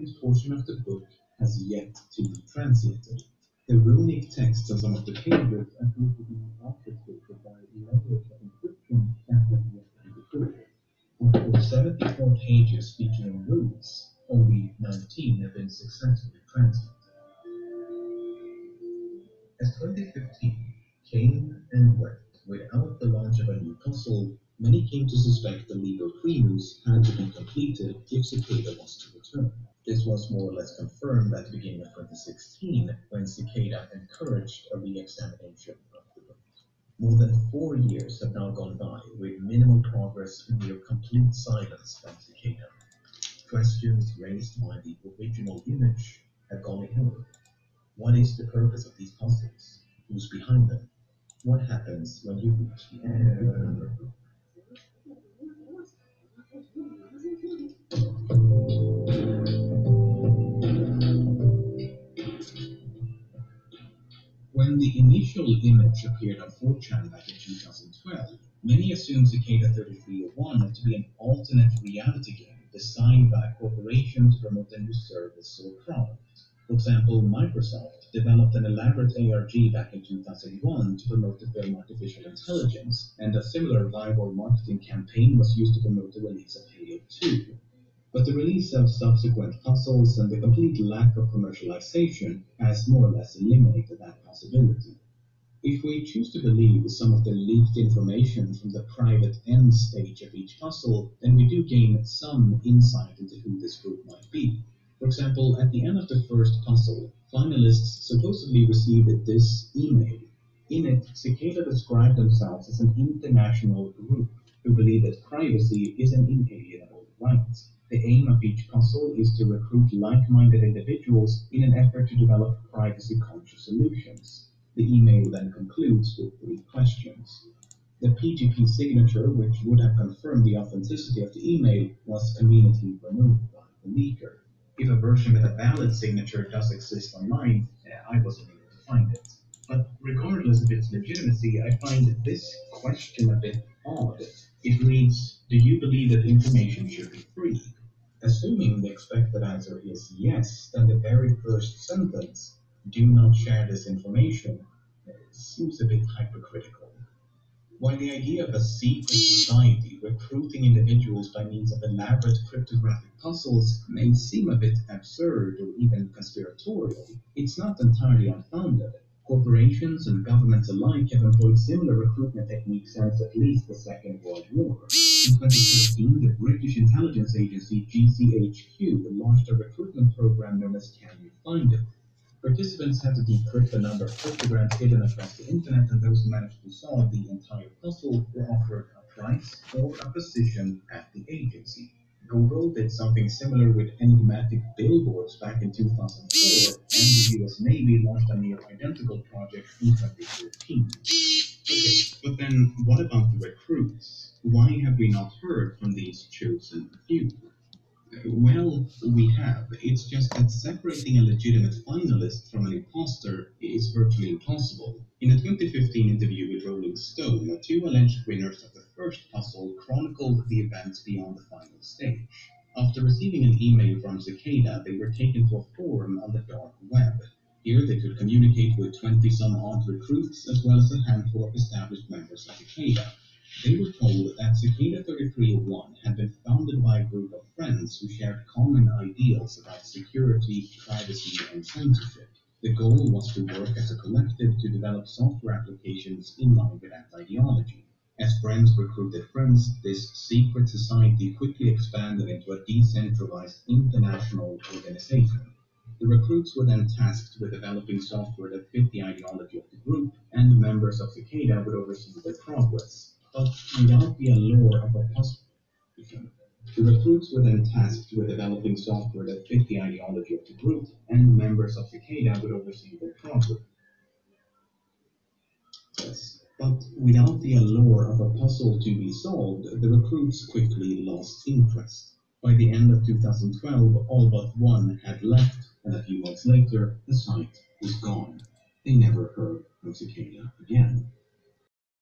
significant portion of the book has yet to be translated. The runic text on some of the pages appear to be obfuscated by levels of encryption that have yet to be decoded. Of the 74 pages featuring runes, only 19 have been successfully translated. As 2015 came and went without the launch of a new puzzle, many came to suspect the legal preludes had to be completed if Cicada was to return. This was more or less confirmed at the beginning of 2016 when Cicada encouraged a re-examination of the book. More than 4 years have now gone by with minimal progress and near complete silence from Cicada. Questions raised by the original image have gone ignored. What is the purpose of these puzzles? Who's behind them? What happens when you reach the end? When the initial image appeared on 4chan back in 2012, many assumed Cicada 3301 to be an alternate reality game designed by a corporation to promote a new service or product. For example, Microsoft developed an elaborate ARG back in 2001 to promote the film Artificial Intelligence, and a similar viral marketing campaign was used to promote the release of Halo 2. But the release of subsequent puzzles and the complete lack of commercialization has more or less eliminated that possibility. If we choose to believe some of the leaked information from the private end stage of each puzzle, then we do gain some insight into who this group might be. For example, at the end of the first puzzle, finalists supposedly received this email. In it, Cicada described themselves as an international group who believe that privacy is an inalienable right. The aim of each puzzle is to recruit like-minded individuals in an effort to develop privacy-conscious solutions. The email then concludes with 3 questions. The PGP signature, which would have confirmed the authenticity of the email, was conveniently removed by the leaker. If a version with a valid signature does exist online, I wasn't able to find it. But regardless of its legitimacy, I find this question a bit odd. It reads, do you believe that information should be free? Assuming the expected answer is yes, then the very first sentence, do not share this information, seems a bit hypocritical. While the idea of a secret society recruiting individuals by means of elaborate cryptographic puzzles may seem a bit absurd or even conspiratorial, it's not entirely unfounded. Corporations and governments alike have employed similar recruitment techniques since at least the Second World War. In 2013, the British intelligence agency GCHQ launched a recruitment program known as Can You Find It? Participants had to decrypt a number of cryptograms hidden across the internet, and those who managed to solve the entire puzzle were offered a prize or a position at the agency. Google did something similar with enigmatic billboards back in 2004, and the US Navy launched a near identical project in 2014. Okay, but then what about the recruits? Why have we not heard from these chosen few? Well, we have. It's just that separating a legitimate finalist from an imposter is virtually impossible. In a 2015 interview with Rolling Stone, the 2 alleged winners of the first puzzle chronicled the events beyond the final stage. After receiving an email from Cicada, they were taken to a forum on the dark web. Here they could communicate with 20-some-odd recruits as well as a handful of established members of Cicada. They were told that Cicada 3301 had been founded by a group of friends who shared common ideals about security, privacy, and censorship. The goal was to work as a collective to develop software applications in line with that ideology. As friends recruited friends, this secret society quickly expanded into a decentralized international organization. The recruits were then tasked with developing software that fit the ideology of the group, and members of Cicada would oversee their progress. But without the allure of a puzzle, the recruits were then tasked with developing software that fit the ideology of the group, and members of Cicada would oversee their progress. But without the allure of a puzzle to be solved, the recruits quickly lost interest. By the end of 2012, all but one had left, and a few months later, the site was gone. They never heard from Cicada again.